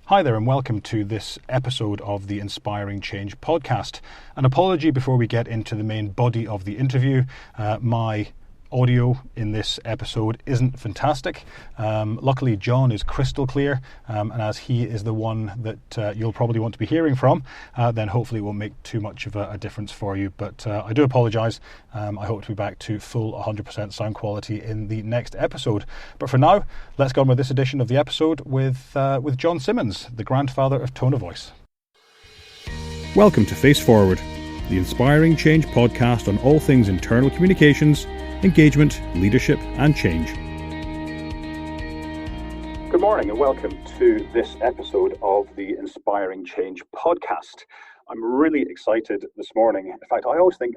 Hi there and welcome to this episode of the Inspiring Change podcast. An apology before we get into the main body of the interview. My audio in this episode isn't fantastic. Luckily John is crystal clear, and as he is the one that you'll probably want to be hearing from, then hopefully it won't make too much of a difference for you. But I do apologise. I hope to be back to full 100% sound quality in the next episode. But for now, let's go on with this edition of the episode with John Simmons, the grandfather of tone of voice. Welcome to Face Forward, the Inspiring Change podcast on all things internal communications, engagement, leadership and change. Good morning and welcome to this episode of the Inspiring Change podcast. I'm really excited this morning. In fact, I always say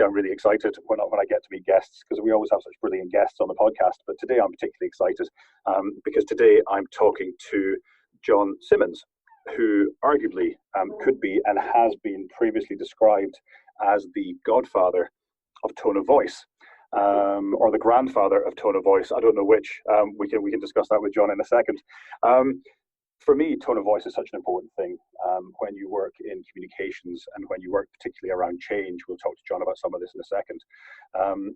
I'm really excited when I get to meet guests, because we always have such brilliant guests on the podcast. But today I'm particularly excited because today I'm talking to John Simmons, who arguably could be and has been previously described as the godfather of tone of voice. Or the grandfather of tone of voice. I don't know which. We can discuss that with John in a second. For me, tone of voice is such an important thing when you work in communications and when you work particularly around change. We'll talk to John about some of this in a second.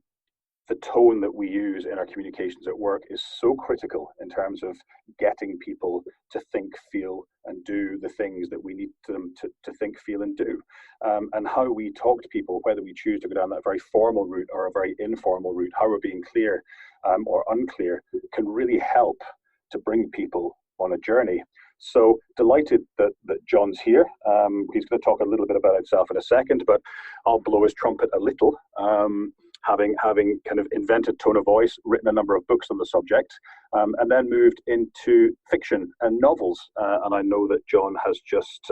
The tone that we use in our communications at work is so critical in terms of getting people to think, feel, and do the things that we need them to think, feel, and do. And how we talk to people, whether we choose to go down that very formal route or a very informal route, how we're being clear or unclear, can really help to bring people on a journey. So delighted that John's here. He's going to talk a little bit about himself in a second, but I'll blow his trumpet a little. Having kind of invented tone of voice, written a number of books on the subject, and then moved into fiction and novels. And I know that John has just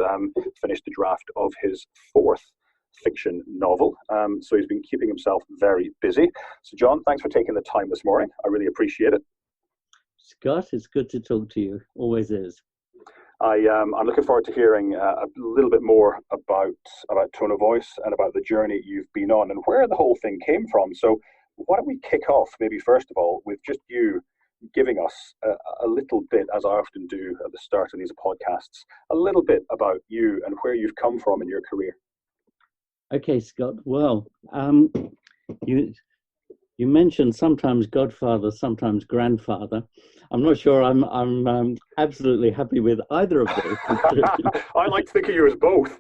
finished the draft of his fourth fiction novel. So he's been keeping himself very busy. So John, thanks for taking the time this morning. I really appreciate it. Scott, it's good to talk to you. Always is. I'm looking forward to hearing a little bit more about tone of voice and about the journey you've been on and where the whole thing came from. So why don't we kick off, maybe first of all, with just you giving us a little bit, as I often do at the start of these podcasts, a little bit about you and where you've come from in your career. Okay, Scott. Well, you mentioned sometimes godfather, sometimes grandfather. I'm not sure I'm absolutely happy with either of those. I like to think of you as both.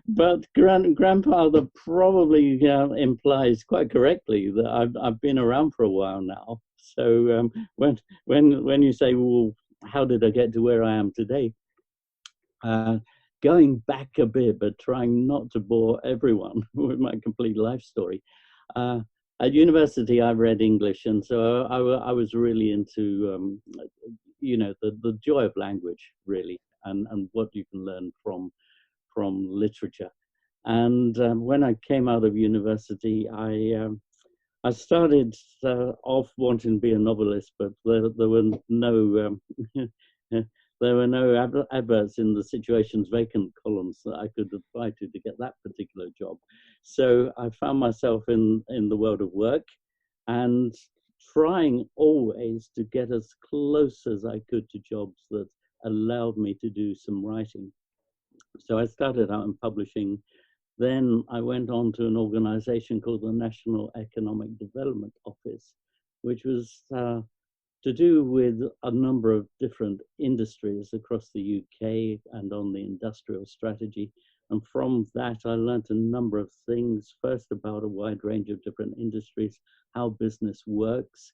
But grandfather probably implies quite correctly that I've been around for a while now. So when you say, well, how did I get to where I am today? Going back a bit, but trying not to bore everyone with my complete life story. At university, I read English, and so I was really into, the joy of language, really, and what you can learn from literature. And when I came out of university, I started off wanting to be a novelist, but there were no there were no adverts in the situations vacant columns that I could apply to get that particular job. So I found myself in the world of work and trying always to get as close as I could to jobs that allowed me to do some writing. So I started out in publishing. Then I went on to an organization called the National Economic Development Office, which was to do with a number of different industries across the UK and on the industrial strategy. And from that, I learned a number of things, first about a wide range of different industries, how business works,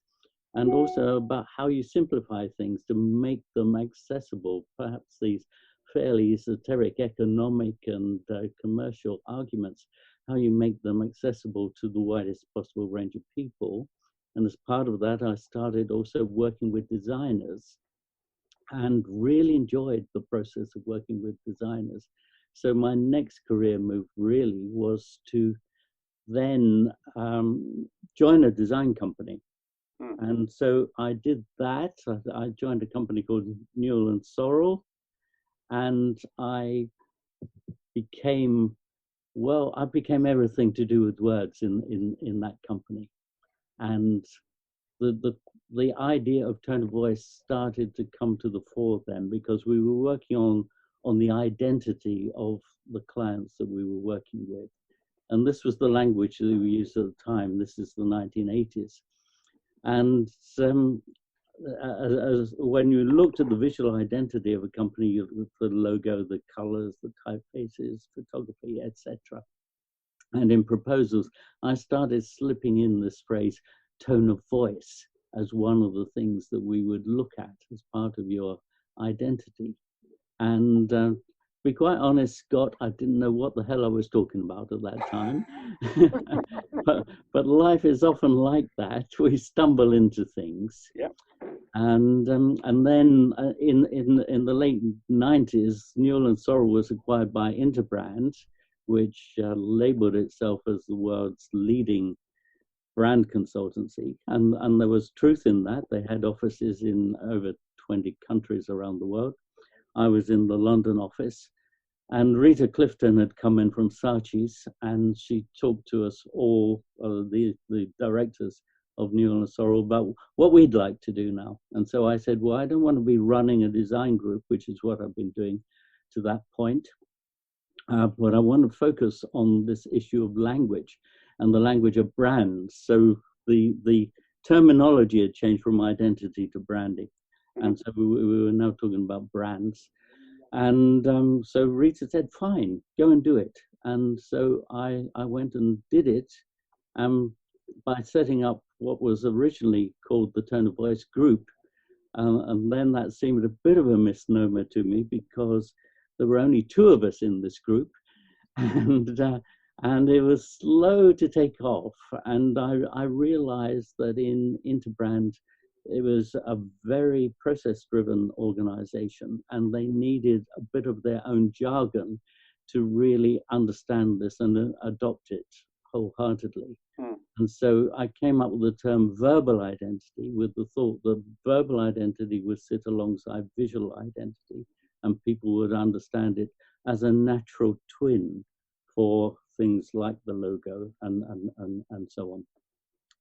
and also about how you simplify things to make them accessible. Perhaps these fairly esoteric economic and commercial arguments, how you make them accessible to the widest possible range of people. And as part of that, I started also working with designers and really enjoyed the process of working with designers. So my next career move really was to then join a design company. And so I did that. I joined a company called Newell and Sorrell, and I became everything to do with words in that company. And the the idea of tone of voice started to come to the fore then, because we were working on the identity of the clients that we were working with. And this was the language that we used at the time. This is the 1980s. And when you looked at the visual identity of a company, the logo, the colors, the typefaces, photography, etc. And in proposals, I started slipping in this phrase, tone of voice, as one of the things that we would look at as part of your identity. And to be quite honest, Scott, I didn't know what the hell I was talking about at that time. but life is often like that. We stumble into things. Yeah. And then in the late 90s, Newell & Sorrell was acquired by Interbrand, which labeled itself as the world's leading brand consultancy. And there was truth in that. They had offices in over 20 countries around the world. I was in the London office, and Rita Clifton had come in from Saatchi's, and she talked to us all, the directors of Newell & Sorrell, about what we'd like to do now. And so I said, well, I don't want to be running a design group, which is what I've been doing to that point. But I want to focus on this issue of language and the language of brands. So the terminology had changed from identity to branding. And so we were now talking about brands. And so Rita said, fine, go and do it. And so I went and did it by setting up what was originally called the Tone of Voice Group. And then that seemed a bit of a misnomer to me, because there were only two of us in this group, and it was slow to take off. And I realized that in Interbrand, it was a very process-driven organization, and they needed a bit of their own jargon to really understand this and adopt it wholeheartedly. And so I came up with the term verbal identity, with the thought that verbal identity would sit alongside visual identity, and people would understand it as a natural twin for things like the logo and so on.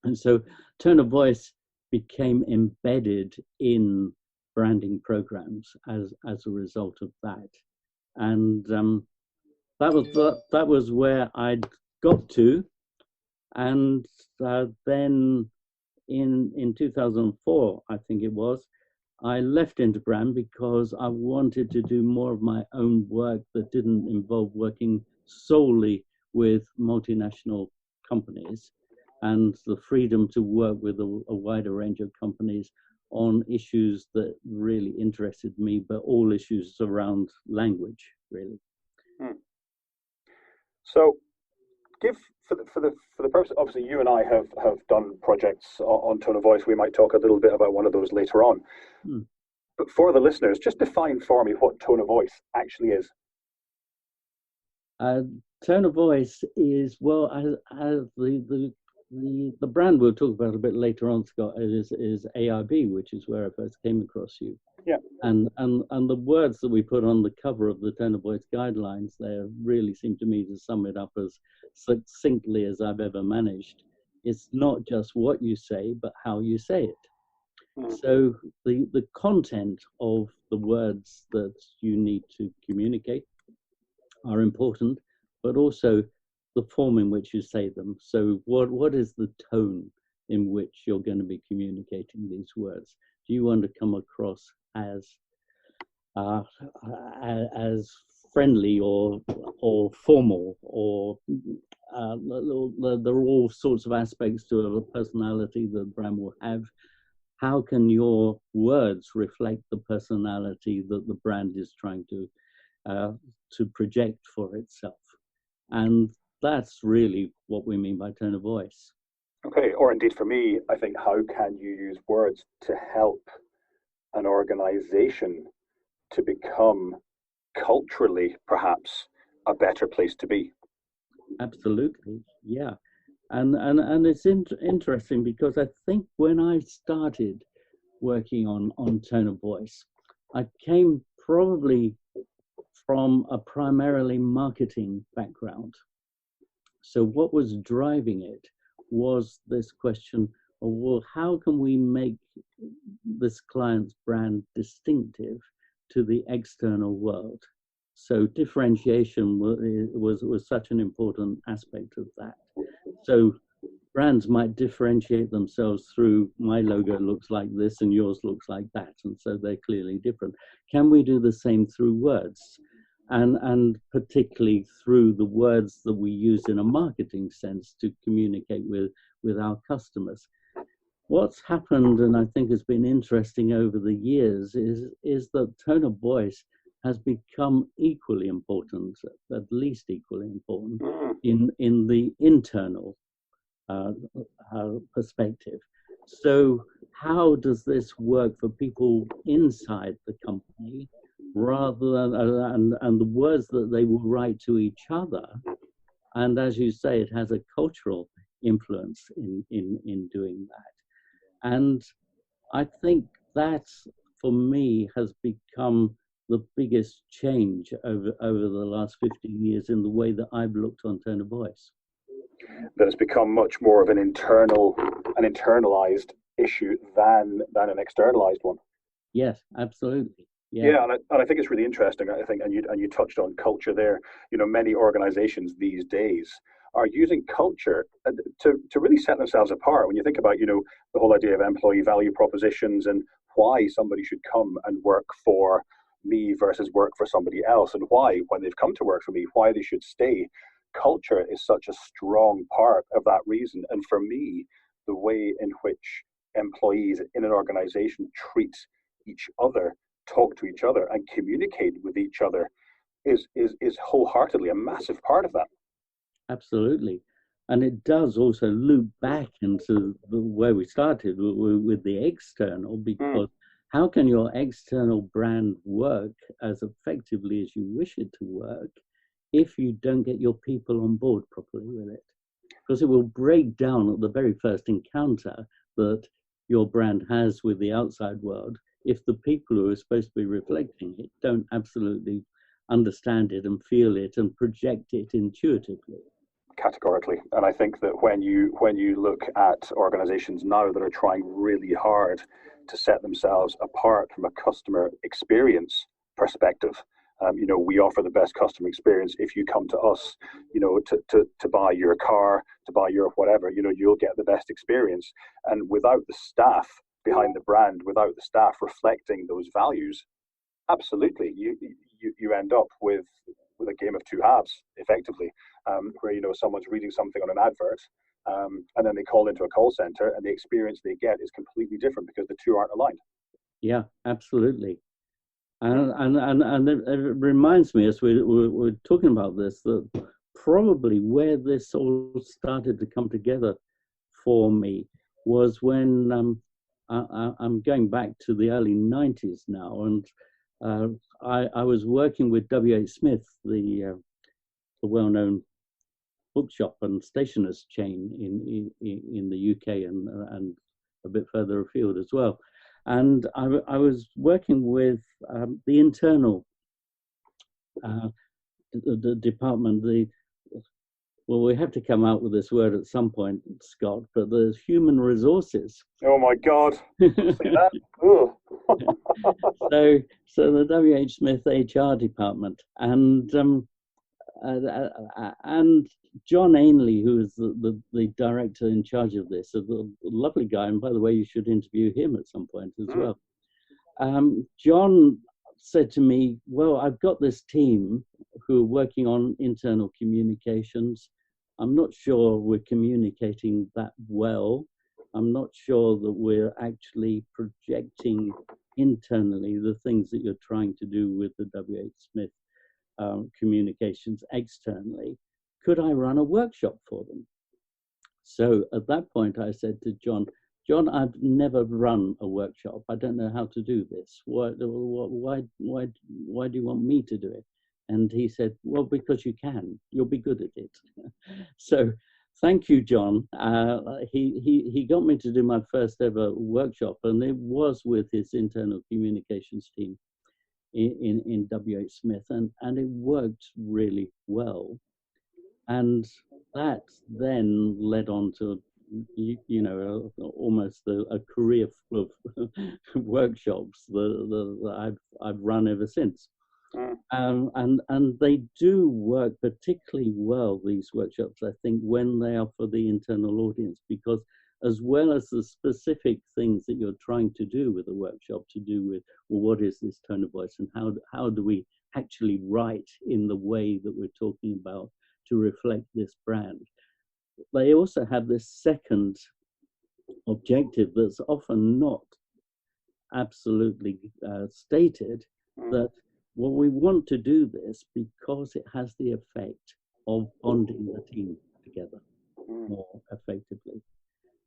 And so tone of voice became embedded in branding programs as a result of that. And that was where I'd got to. And then in 2004, I think it was, I left Interbrand because I wanted to do more of my own work that didn't involve working solely with multinational companies, and the freedom to work with a wider range of companies on issues that really interested me, but all issues around language, really. So, for the purpose, obviously, you and I have done projects on tone of voice. We might talk a little bit about one of those later on. But for the listeners, just define for me what tone of voice actually is. Tone of voice is, well, as the brand we'll talk about a bit later on, Scott, is AIB, which is where I first came across you. Yeah. And the words that we put on the cover of the Tone of Voice guidelines there really seem to me to sum it up as succinctly as I've ever managed. It's not just what you say, but how you say it. So the content of the words that you need to communicate are important, but also the form in which you say them. So what is the tone in which you're going to be communicating these words? Do you want to come across as friendly or formal, or there are all sorts of aspects to a personality that the brand will have. How can your words reflect the personality that the brand is trying to project for itself? And that's really what we mean by tone of voice. Okay, or indeed for me, I think, how can you use words to help an organization to become culturally, perhaps, a better place to be? Absolutely, yeah. And it's interesting, because I think when I started working on tone of voice, I came probably from a primarily marketing background. So what was driving it was this question, well, how can we make this client's brand distinctive to the external world? So differentiation was such an important aspect of that. So brands might differentiate themselves through, my logo looks like this and yours looks like that, and so they're clearly different. Can we do the same through words? And particularly through the words that we use in a marketing sense to communicate with our customers. What's happened, and I think has been interesting over the years, is that tone of voice has become equally important, at least equally important, in the internal perspective. So how does this work for people inside the company, rather than and the words that they will write to each other? And as you say, it has a cultural influence in doing that. And I think that, for me, has become the biggest change over the last 15 years in the way that I've looked on tone of voice. That it's become much more of an internalized issue than an externalized one. Yes, absolutely. Yeah, and I think it's really interesting. I think, and you touched on culture there. You know, many organizations these days are using culture to really set themselves apart. When you think about, you know, the whole idea of employee value propositions and why somebody should come and work for me versus work for somebody else, and why, when they've come to work for me, why they should stay. Culture is such a strong part of that reason. And for me, the way in which employees in an organization treat each other, talk to each other, and communicate with each other is wholeheartedly a massive part of that. Absolutely. And it does also loop back into where we started with the external, because how can your external brand work as effectively as you wish it to work if you don't get your people on board properly with it? Because it will break down at the very first encounter that your brand has with the outside world if the people who are supposed to be reflecting it don't absolutely understand it and feel it and project it intuitively. Categorically. And I think that when you look at organizations now that are trying really hard to set themselves apart from a customer experience perspective, you know, we offer the best customer experience. If you come to us, you know, to buy your car, to buy your whatever, you know, you'll get the best experience. And without the staff behind the brand, without the staff reflecting those values, absolutely, you end up with a game of two halves, effectively, where, you know, someone's reading something on an advert, and then they call into a call center, and the experience they get is completely different because the two aren't aligned. Yeah, absolutely. And it reminds me, as we're talking about this, that probably where this all started to come together for me was when I'm going back to the early 90s now, and I was working with W.H. Smith, the well-known bookshop and stationers chain in the UK and a bit further afield as well. And I was working with the internal the department. Well, we have to come out with this word at some point, Scott, but the human resources. Oh my God! See that? So the W.H. Smith HR department, and John Ainley, who is the director in charge of this, a lovely guy, and by the way, you should interview him at some point as well. John said to me, well, I've got this team who are working on internal communications. I'm not sure we're communicating that well. I'm not sure that we're actually projecting internally the things that you're trying to do with the W.H. Smith communications externally. Could I run a workshop for them? So at that point, I said to John, I've never run a workshop. I don't know how to do this. Why do you want me to do it? And he said, well, because you can. You'll be good at it. So thank you, John. He got me to do my first ever workshop, and it was with his internal communications team in W.H. Smith, and it worked really well. And that then led on to you know, almost a career full of workshops that I've run ever since. And they do work particularly well, these workshops, I think, when they are for the internal audience, because as well as the specific things that you're trying to do with a workshop, to do with, well, what is this tone of voice, and how do we actually write in the way that we're talking about to reflect this brand. They also have this second objective that's often not absolutely stated, that well, we want to do this because it has the effect of bonding the team together more effectively.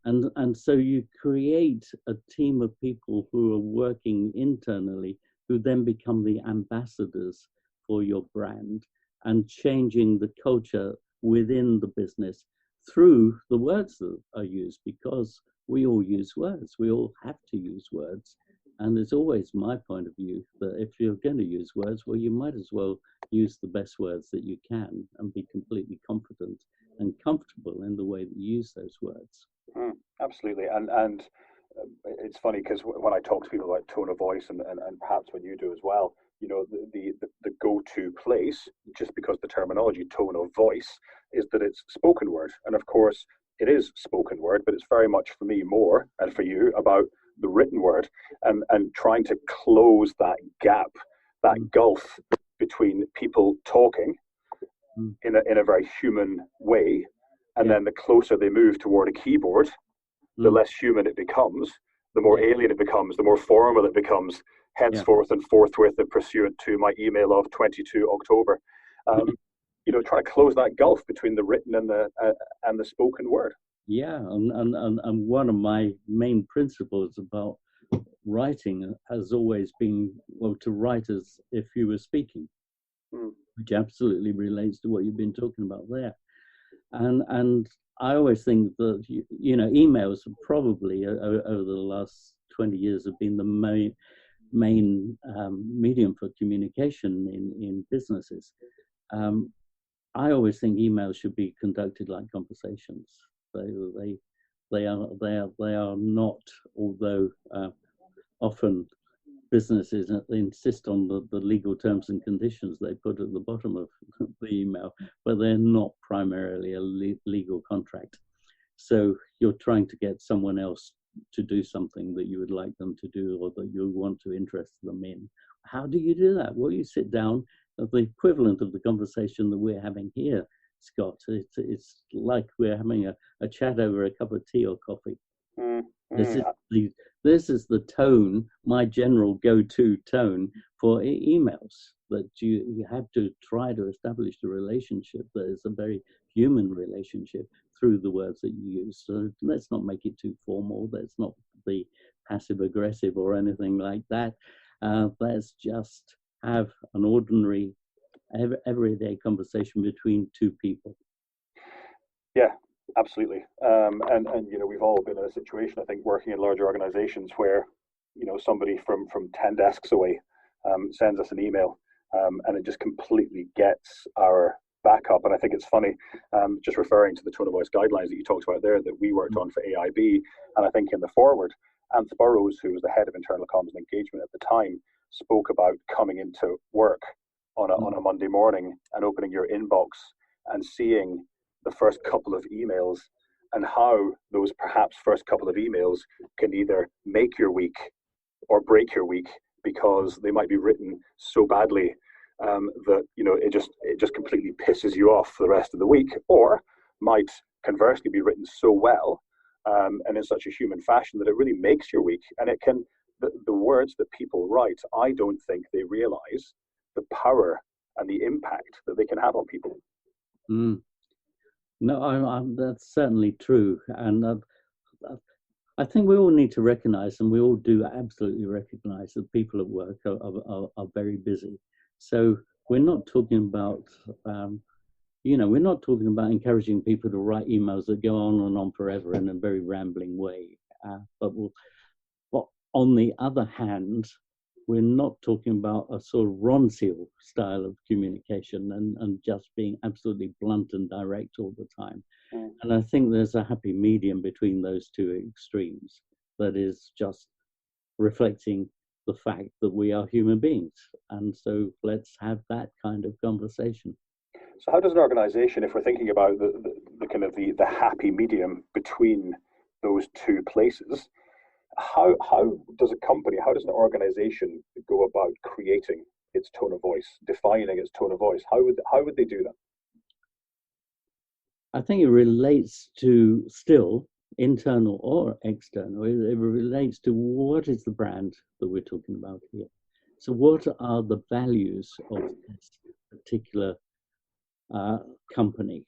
And so you create a team of people who are working internally, who then become the ambassadors for your brand and changing the culture within the business through the words that are used, because we all use words. We all have to use words. And it's always my point of view that if you're going to use words, well, you might as well use the best words that you can and be completely confident and comfortable in the way that you use those words. Absolutely. And it's funny because when I talk to people about tone of voice, and perhaps when you do as well, you know, the go-to place, just because the terminology tone of voice is that it's spoken word. And of course, it is spoken word, but it's very much for me more, and for you, about the written word, and trying to close that gap, that gulf between people talking in a very human way, and then the closer they move toward a keyboard, the less human it becomes, the more alien it becomes, the more formal it becomes, henceforth and forthwith and pursuant to my email of 22 October. You know, try to close that gulf between the written and the spoken word. Yeah, and one of my main principles about writing has always been, well, to write as if you were speaking, which absolutely relates to what you've been talking about there. And I always think that, you know, emails have probably over the last 20 years have been the main medium for communication in businesses. I always think emails should be conducted like conversations. They are not, although often businesses insist on the legal terms and conditions they put at the bottom of the email, but they're not primarily a legal contract. So you're trying to get someone else to do something that you would like them to do, or that you want to interest them in. How do you do that? Well, you sit down at the equivalent of the conversation that we're having here, Scott. It's like we're having a chat over a cup of tea or coffee. This is the tone, my general go-to tone for emails, that you have to try to establish a relationship that is a very human relationship through the words that you use. So let's not make it too formal. Let's not be passive-aggressive or anything like that. Let's just have an ordinary, everyday conversation between two people. Yeah, absolutely. And you know, we've all been in a situation, I think, working in larger organizations where, you know, somebody from 10 desks away sends us an email, and it just completely gets our back up. And I think it's funny, just referring to the tone of voice guidelines that you talked about there, that we worked on for AIB, and I think in the forward, Anth Burrows, who was the head of internal comms and engagement at the time, spoke about coming into work on a Monday morning and opening your inbox and seeing the first couple of emails, and how those perhaps first couple of emails can either make your week or break your week, because they might be written so badly that, you know, it just completely pisses you off for the rest of the week, or might conversely be written so well and in such a human fashion that it really makes your week. And it can, the words that people write, I don't think they realize the power and the impact that they can have on people. No, that's certainly true. And I think we all need to recognize, and we all do absolutely recognize, that people at work are very busy. So we're not talking about, you know, we're not talking about encouraging people to write emails that go on and on forever in a very rambling way. But on the other hand, we're not talking about a sort of Ronseal style of communication and just being absolutely blunt and direct all the time. Mm. And I think there's a happy medium between those two extremes that is just reflecting the fact that we are human beings. And so let's have that kind of conversation. So how does an organization, if we're thinking about the kind of the happy medium between those two places, how does a company, how does an organization go about creating its tone of voice, defining its tone of voice? How would they do that? I think it relates to still internal or external. It relates to what is the brand that we're talking about here. So what are the values of this particular company?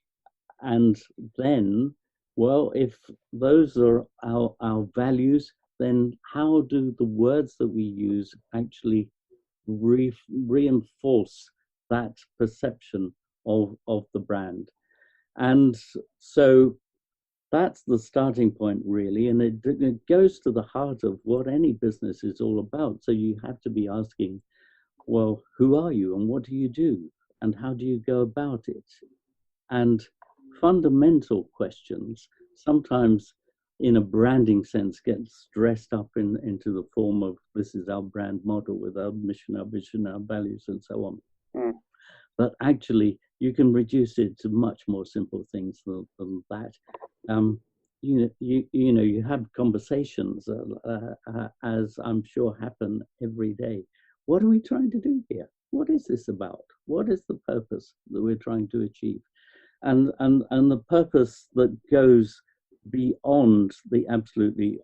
And then, well, if those are our values, then how do the words that we use actually reinforce that perception of the brand? And so that's the starting point, really. And it goes to the heart of what any business is all about. So you have to be asking, well, who are you and what do you do? And how do you go about it? And fundamental questions, sometimes in a branding sense, gets dressed up into the form of this is our brand model with our mission, our vision, our values, and so on. Mm. But actually, you can reduce it to much more simple things than that. You have conversations, as I'm sure happen every day. What are we trying to do here? What is this about? What is the purpose that we're trying to achieve? And the purpose that goes beyond the absolutely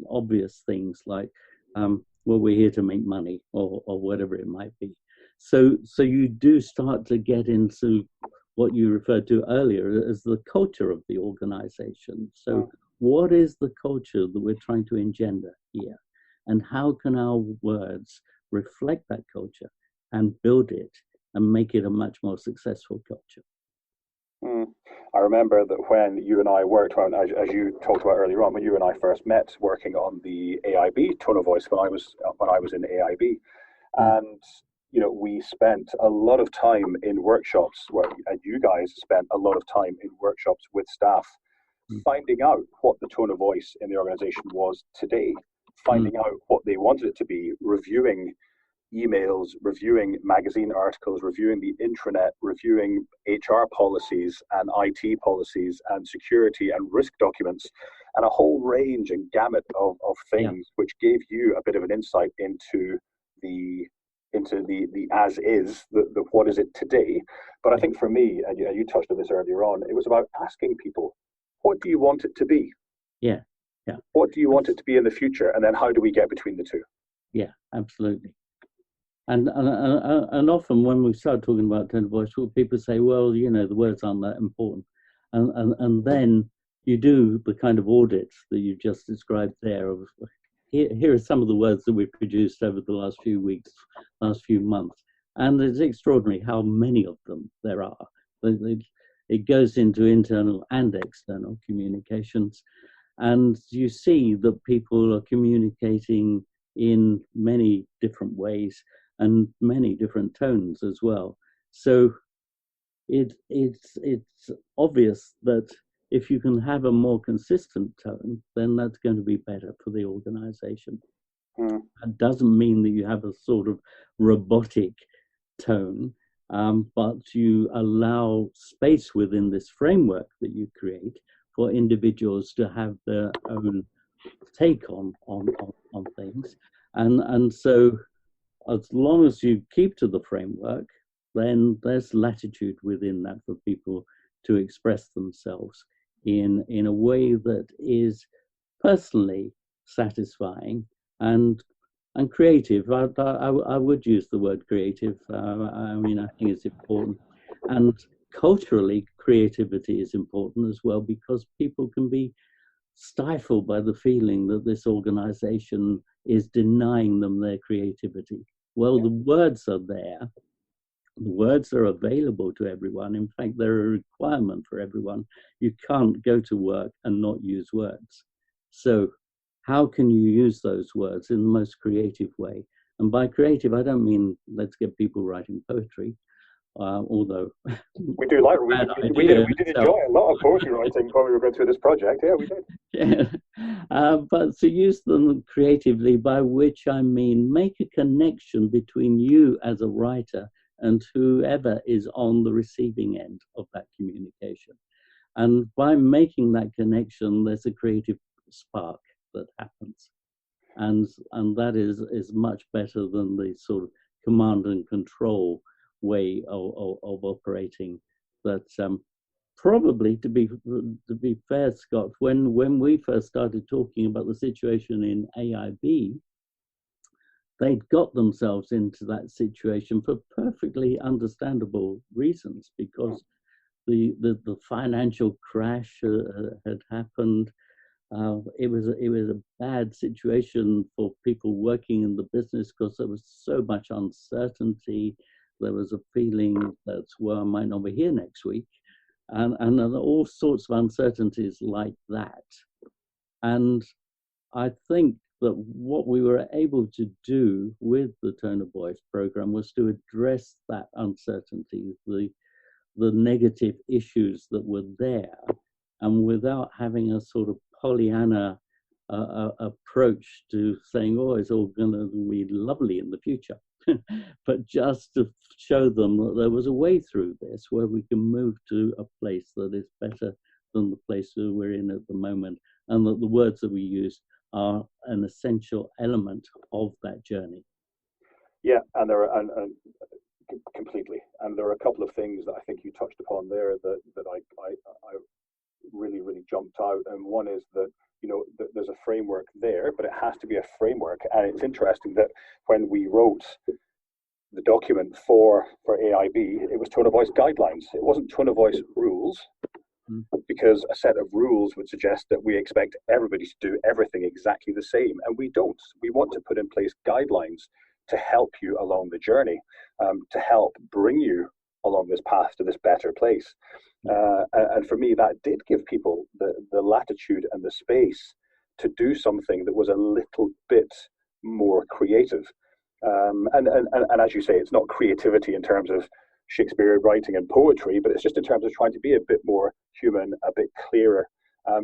obvious things like, well, we're here to make money or whatever it might be. So you do start to get into what you referred to earlier as the culture of the organization. So what is the culture that we're trying to engender here? And how can our words reflect that culture and build it and make it a much more successful culture? I remember that when you and I worked, as you talked about earlier on, when you and I first met working on the AIB tone of voice when I was in AIB, and we spent a lot of time in workshops and you guys spent a lot of time in workshops with staff, finding out what the tone of voice in the organization was today, finding out what they wanted it to be, reviewing emails, reviewing magazine articles, reviewing the intranet, reviewing HR policies and IT policies and security and risk documents, and a whole range and gamut of things, which gave you a bit of an insight into the as is, the what is it today. But I think for me, and you touched on this earlier on, it was about asking people, what do you want it to be? Yeah. What do you want it to be in the future? And then how do we get between the two? Yeah, absolutely. And often when we start talking about tone of voice, people say, well, the words aren't that important. And then you do the kind of audits that you just described there. Here are some of the words that we've produced over the last few weeks, last few months. And it's extraordinary how many of them there are. It goes into internal and external communications. And you see that people are communicating in many different ways and many different tones as well. So it's obvious that if you can have a more consistent tone, then that's going to be better for the organization. That doesn't mean that you have a sort of robotic tone, but you allow space within this framework that you create for individuals to have their own take on things. And so as long as you keep to the framework, then there's latitude within that for people to express themselves in a way that is personally satisfying and creative. I would use the word creative. I think it's important. And culturally, creativity is important as well, because people can be stifled by the feeling that this organization is denying them their creativity. Well, the words are there. The words are available to everyone. In fact, they're a requirement for everyone. You can't go to work and not use words. So how can you use those words in the most creative way? And by creative, I don't mean let's get people writing poetry, although we do like we did enjoy a lot of poetry writing when we were going through this project. Yeah, we did. Yeah. But to use them creatively, by which I mean make a connection between you as a writer and whoever is on the receiving end of that communication. And by making that connection, there's a creative spark that happens. And that is much better than the sort of command and control way of operating. That probably, to be fair, Scott, when we first started talking about the situation in AIB, they'd got themselves into that situation for perfectly understandable reasons, because the financial crash had happened. It was a bad situation for people working in the business because there was so much uncertainty. There was a feeling that, well, I might not be here next week, and all sorts of uncertainties like that. And I think that what we were able to do with the Tone of Voice program was to address that uncertainty, the negative issues that were there, and without having a sort of Pollyanna approach to saying, oh, it's all going to be lovely in the future, but just to show them that there was a way through this where we can move to a place that is better than the place that we're in at the moment, and that the words that we use are an essential element of that journey. Yeah, and there are, and completely. And there are a couple of things that I think you touched upon there that I really jumped out. And one is that, you know, there's a framework there, but it has to be a framework. And it's interesting that when we wrote the document for AIB, it was tone of voice guidelines. It wasn't tone of voice rules, because a set of rules would suggest that we expect everybody to do everything exactly the same, and we don't. We want to put in place guidelines to help you along the journey, to help bring you along this path to this better place. And for me, that did give people the latitude and the space to do something that was a little bit more creative. And as you say, it's not creativity in terms of Shakespeare writing and poetry, but it's just in terms of trying to be a bit more human, a bit clearer.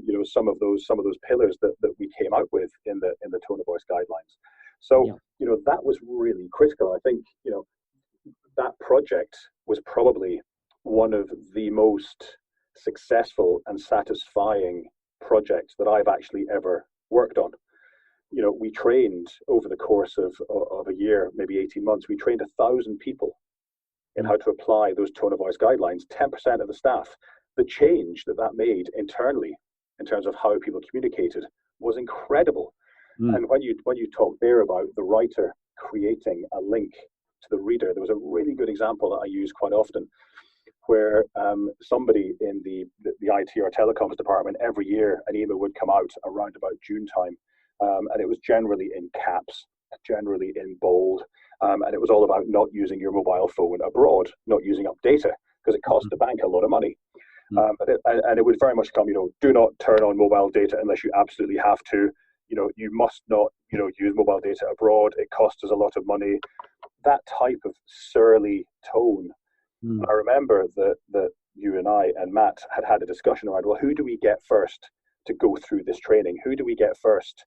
You know, some of those pillars that we came out with in the tone of voice guidelines. So, yeah, you know, that was really critical. I think, you know, that project was probably one of the most successful and satisfying projects that I've actually ever worked on. You know, we trained over the course of a year, maybe 18 months, we trained 1,000 people in how to apply those tone of voice guidelines, 10% of the staff. The change that made internally in terms of how people communicated was incredible. And when you talk there about the writer creating a link to the reader, there was a really good example that I use quite often, where somebody in the IT or telecoms department, every year an email would come out around about June time, and it was generally in caps, generally in bold, and it was all about not using your mobile phone abroad, not using up data, because it cost the bank a lot of money. And it would very much come, you know, do not turn on mobile data unless you absolutely have to. You know, you must not, you know, use mobile data abroad. It costs us a lot of money. That type of surly tone. I remember that you and I and Matt had a discussion around, well, who do we get first to go through this training? Who do we get first?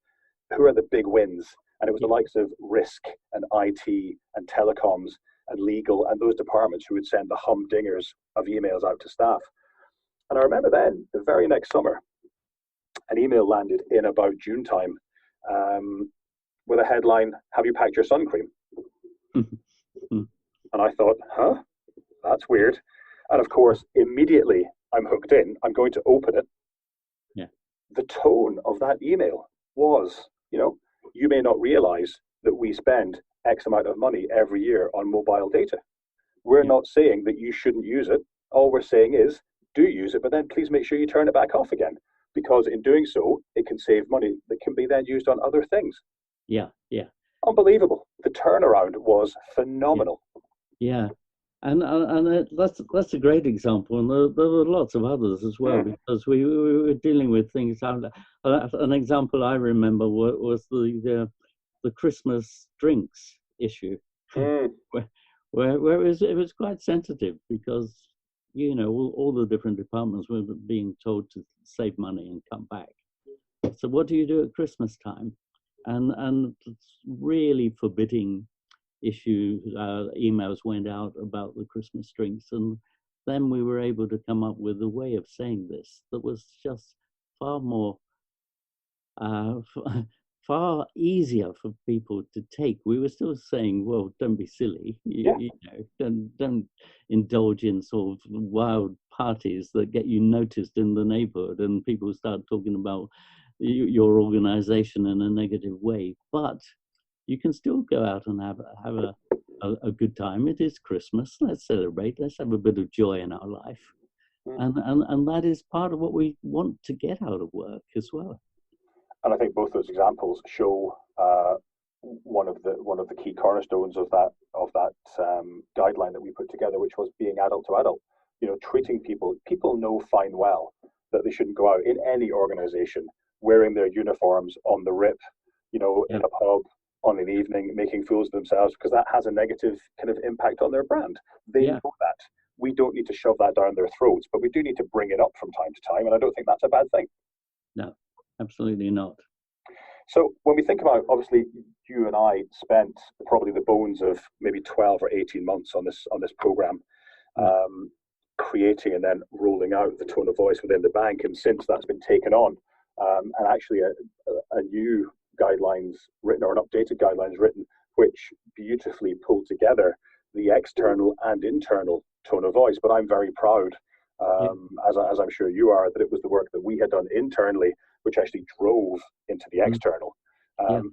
Who are the big wins? And it was the likes of risk and IT and telecoms and legal and those departments who would send the humdingers of emails out to staff. And I remember then, the very next summer, an email landed in about June time with a headline, "Have you packed your sun cream?" And I thought, huh? That's weird. And of course, immediately I'm hooked in. I'm going to open it. Yeah. The tone of that email was, you know, you may not realize that we spend X amount of money every year on mobile data. We're not saying that you shouldn't use it. All we're saying is, do use it, but then please make sure you turn it back off again, because in doing so, it can save money that can be then used on other things. Yeah. Unbelievable. The turnaround was phenomenal. Yeah. And that's a great example, and there were lots of others as well, because we were dealing with things. An example I remember was the Christmas drinks issue, where it was quite sensitive because, you know, all the different departments were being told to save money and come back. So what do you do at Christmas time? And it's really forbidding emails went out about the Christmas drinks, and then we were able to come up with a way of saying this that was just far more far easier for people to take. We were still saying, well, don't be silly, you know, don't indulge in sort of wild parties that get you noticed in the neighborhood and people start talking about your organization in a negative way. But you can still go out and have a good time. It is Christmas. Let's celebrate. Let's have a bit of joy in our life. And that is part of what we want to get out of work as well. And I think both those examples show one of the key cornerstones of that guideline that we put together, which was being adult to adult. You know, treating people know fine well that they shouldn't go out in any organization wearing their uniforms on the rip, you know, in a pub on an evening, making fools of themselves, because that has a negative kind of impact on their brand. They know that. We don't need to shove that down their throats, but we do need to bring it up from time to time, and I don't think that's a bad thing. No, absolutely not. So when we think about, obviously, you and I spent probably the bones of maybe 12 or 18 months on this program, creating and then rolling out the tone of voice within the bank, and since that's been taken on, and actually a new guidelines written, or an updated guidelines written, which beautifully pulled together the external and internal tone of voice. But I'm very proud, as I'm sure you are, that it was the work that we had done internally which actually drove into the external.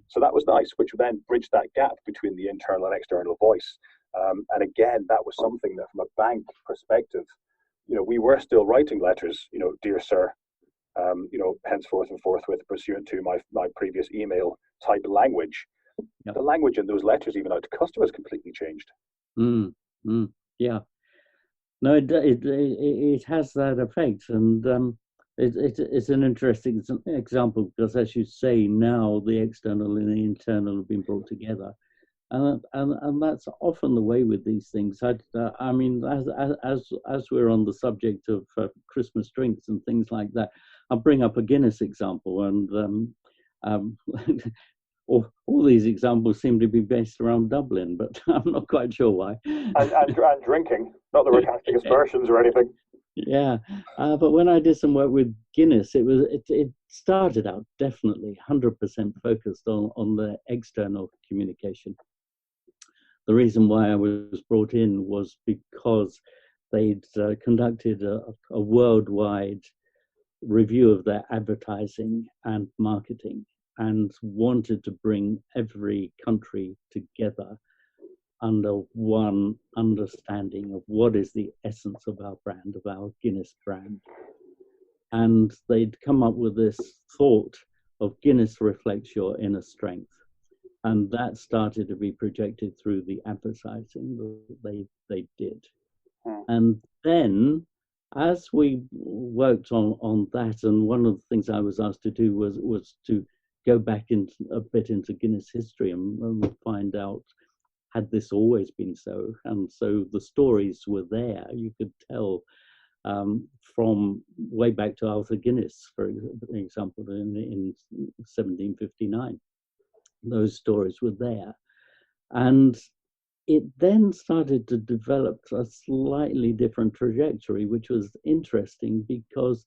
So that was nice, which then bridged that gap between the internal and external voice. And again, that was something that from a bank perspective, you know, we were still writing letters, you know, dear sir, you know, henceforth and forthwith pursuant to my previous email type language. The language in those letters, even out to customers, completely changed. Yeah. No, it has that effect, and it's an interesting example because, as you say, now the external and the internal have been brought together, and that's often the way with these things. I mean, as we're on the subject of Christmas drinks and things like that, I'll bring up a Guinness example, and all these examples seem to be based around Dublin, but I'm not quite sure why. And drinking, not that we're casting aspersions or anything. Yeah, but when I did some work with Guinness, it started out definitely 100% focused on the external communication. The reason why I was brought in was because they'd conducted a worldwide review of their advertising and marketing and wanted to bring every country together under one understanding of what is the essence of our brand, of our Guinness brand. And they'd come up with this thought of Guinness reflects your inner strength. And that started to be projected through the advertising that they did. And then as we worked on that, and one of the things I was asked to do was to go back a bit into Guinness history and find out, had this always been so? And so the stories were there. You could tell from way back to Arthur Guinness, for example, in 1759. Those stories were there. And it then started to develop a slightly different trajectory, which was interesting because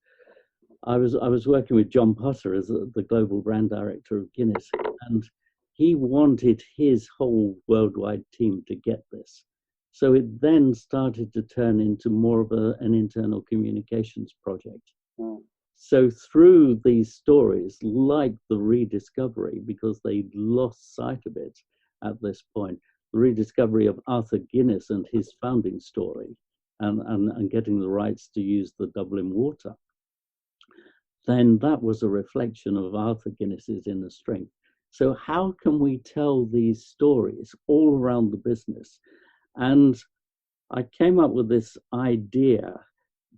I was working with John Potter as the global brand director of Guinness, and he wanted his whole worldwide team to get this. So it then started to turn into more of an internal communications project. So through these stories, like the rediscovery, because they'd lost sight of it at this point, the rediscovery of Arthur Guinness and his founding story, and getting the rights to use the Dublin water, then that was a reflection of Arthur Guinness's inner strength. So how can we tell these stories all around the business? And I came up with this idea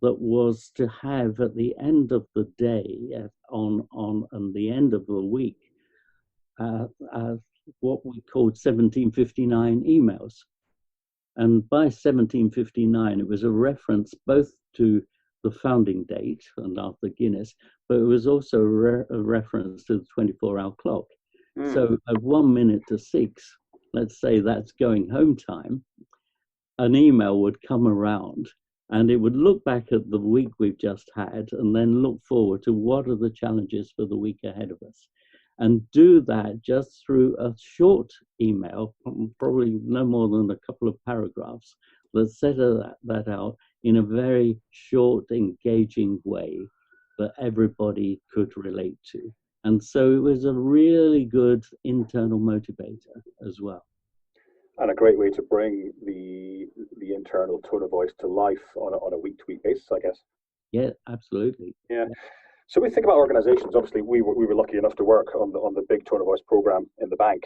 that was to have at the end of the day, on the end of the week, what we called 1759 emails. And by 1759, it was a reference both to the founding date and Arthur Guinness, but it was also a reference to the 24-hour clock. So at 1 minute to 6, let's say that's going home time, an email would come around and it would look back at the week we've just had and then look forward to what are the challenges for the week ahead of us. And do that just through a short email, probably no more than a couple of paragraphs, that set that out in a very short, engaging way that everybody could relate to. And so it was a really good internal motivator as well. And a great way to bring the internal tone of voice to life on a week-to-week basis, I guess. Yeah, absolutely. Yeah. So we think about organizations. Obviously, we were lucky enough to work on the big tone of voice program in the bank.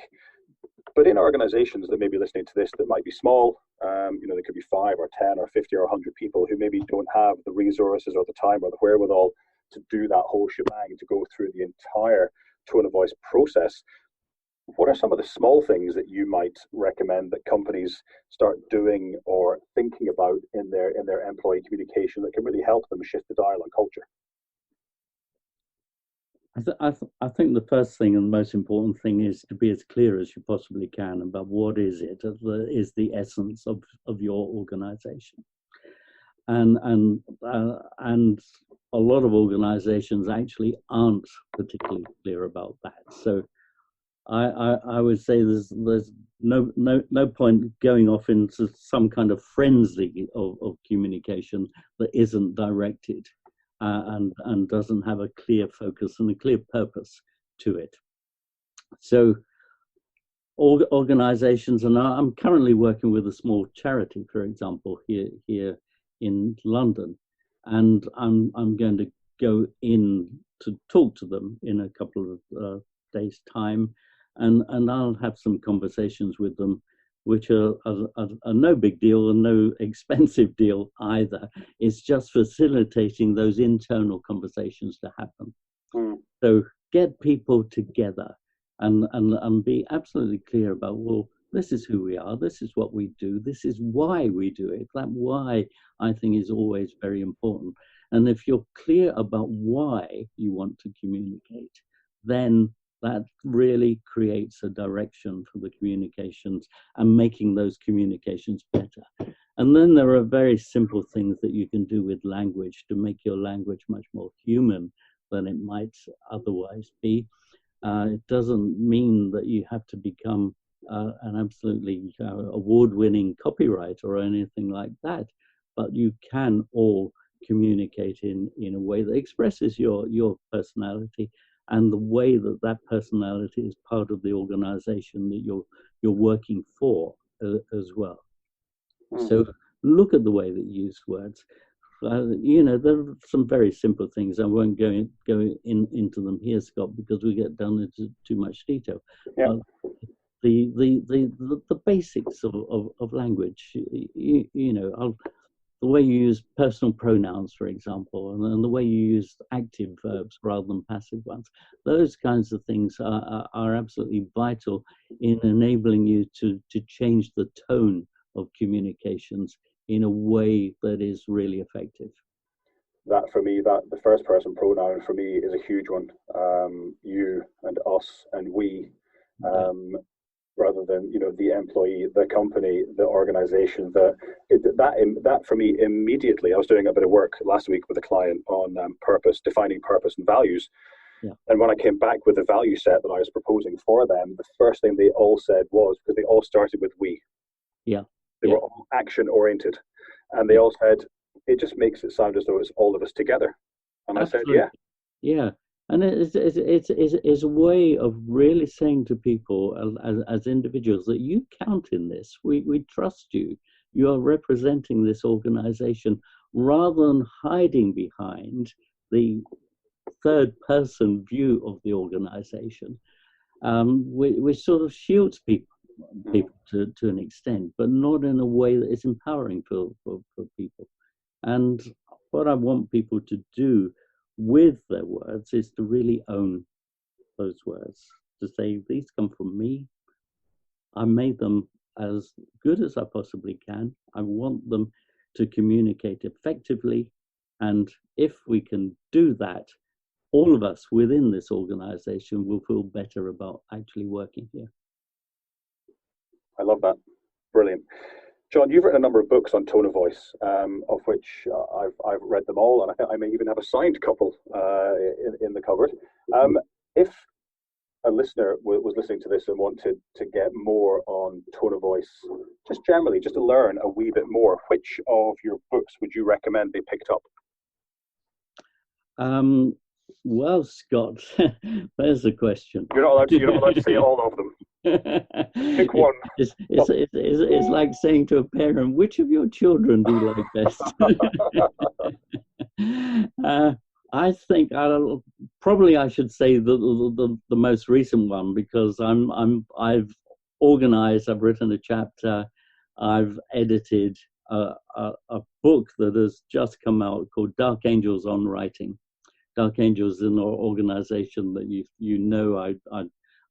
But in organizations that may be listening to this that might be small, they could be 5 or 10 or 50 or 100 people who maybe don't have the resources or the time or the wherewithal to do that whole shebang, to go through the entire tone of voice process. What are some of the small things that you might recommend that companies start doing or thinking about in their employee communication that can really help them shift the dial on culture? I think the first thing and the most important thing is to be as clear as you possibly can about what is the essence of your organization. And a lot of organizations actually aren't particularly clear about that. So I would say there's no point going off into some kind of frenzy of communication that isn't directed and doesn't have a clear focus and a clear purpose to it. So organizations, and I'm currently working with a small charity, for example, here in London, and I'm going to go in to talk to them in a couple of days' time, and I'll have some conversations with them, which are no big deal and no expensive deal either. It's just facilitating those internal conversations to happen. So get people together and be absolutely clear about, well, this is who we are, this is what we do, this is why we do it. That why, I think, is always very important. And if you're clear about why you want to communicate, then that really creates a direction for the communications and making those communications better. And then there are very simple things that you can do with language to make your language much more human than it might otherwise be. It doesn't mean that you have to become an absolutely award-winning copywriter or anything like that, but you can all communicate in a way that expresses your personality and the way that personality is part of the organization that you're working for as well. So look at the way that you use words. There are some very simple things. I won't go into them here, Scott, because we get down into too much detail. Yeah. The basics of language, the way you use personal pronouns, for example, and the way you use active verbs rather than passive ones. Those kinds of things are absolutely vital in enabling you to change the tone of communications in a way that is really effective. That for me, that the first person pronoun for me is a huge one. You and us and we. Rather than the employee, the company, the organization, that for me immediately. I was doing a bit of work last week with a client on purpose, defining purpose and values. Yeah. And when I came back with the value set that I was proposing for them, the first thing they all said was, because they all started with we. Yeah. They were all action oriented, and they all said it just makes it sound as though it's all of us together. And absolutely. I said, yeah. And it's a way of really saying to people as individuals that you count in this. We trust you. You are representing this organization, rather than hiding behind the third person view of the organization, which sort of shields people to an extent, but not in a way that is empowering for people. And what I want people to do with their words is to really own those words, to say, these come from me. I made them as good as I possibly can. I want them to communicate effectively. And if we can do that, all of us within this organization will feel better about actually working here. I love that. Brilliant. John, you've written a number of books on tone of voice, of which I've read them all, and I think I may even have a signed couple in the cupboard. If a listener was listening to this and wanted to get more on tone of voice, just generally, just to learn a wee bit more, which of your books would you recommend they picked up? Well, Scott, there's the question. You're not allowed to say all of them. Pick one. It's like saying to a parent, which of your children do you like best? I think probably I should say the most recent one, because I've organized, I've written a chapter, I've edited a book that has just come out called Dark Angels on Writing. Dark Angels is an organization that you know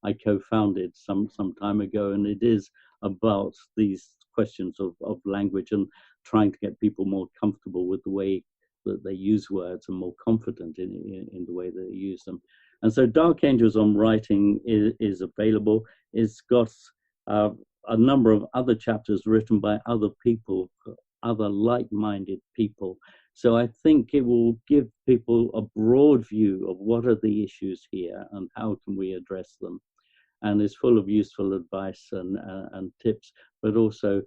I co-founded some time ago, and it is about these questions of language and trying to get people more comfortable with the way that they use words and more confident in the way that they use them. And so Dark Angels on Writing is available. It's got a number of other chapters written by other people, other like-minded people. So I think it will give people a broad view of what are the issues here and how can we address them. And it's full of useful advice and tips, but also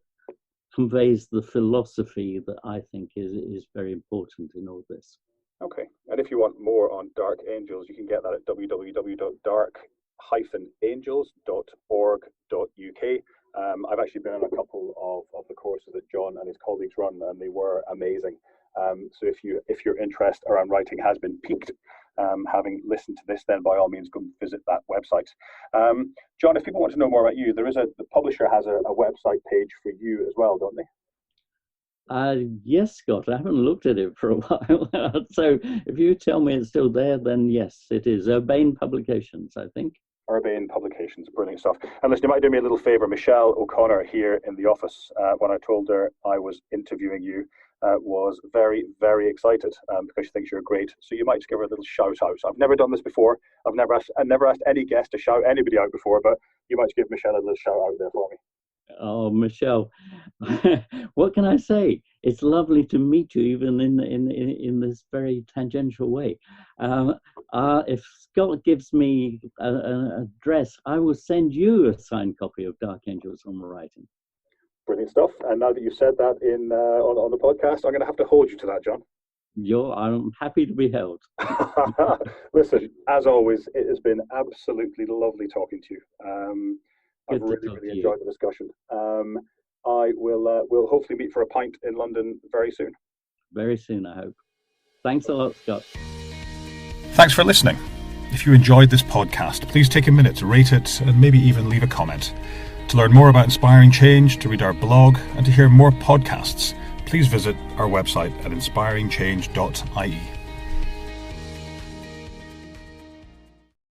conveys the philosophy that I think is very important in all this. Okay. And if you want more on Dark Angels, you can get that at www.dark-angels.org.uk. I've actually been on a couple of the courses that John and his colleagues run, and they were amazing. So if your interest around writing has been piqued, having listened to this, then by all means go visit that website. John, if people want to know more about you, the publisher has a website page for you as well, don't they? Yes, Scott, I haven't looked at it for a while. So if you tell me it's still there, then yes, it is. Urbane Publications, I think. Urbane Publications, brilliant stuff. And listen, you might do me a little favour. Michelle O'Connor here in the office, when I told her I was interviewing you, was very, very excited because she thinks you're great. So you might just give her a little shout out. I've never done this before. I've never asked any guest to shout anybody out before, but you might just give Michelle a little shout out there for me. Oh, Michelle, what can I say? It's lovely to meet you, even in this very tangential way. If Scott gives me an address, I will send you a signed copy of Dark Angels on Writing. Brilliant stuff. And now that you've said that on the podcast, I'm going to have to hold you to that, John. I'm happy to be held. Listen, as always, it has been absolutely lovely talking to you. I've really enjoyed the discussion. We'll hopefully meet for a pint in London very soon. Very soon, I hope. Thanks a lot, Scott. Thanks for listening. If you enjoyed this podcast, please take a minute to rate it and maybe even leave a comment. To learn more about inspiring change, to read our blog, and to hear more podcasts, please visit our website at inspiringchange.ie.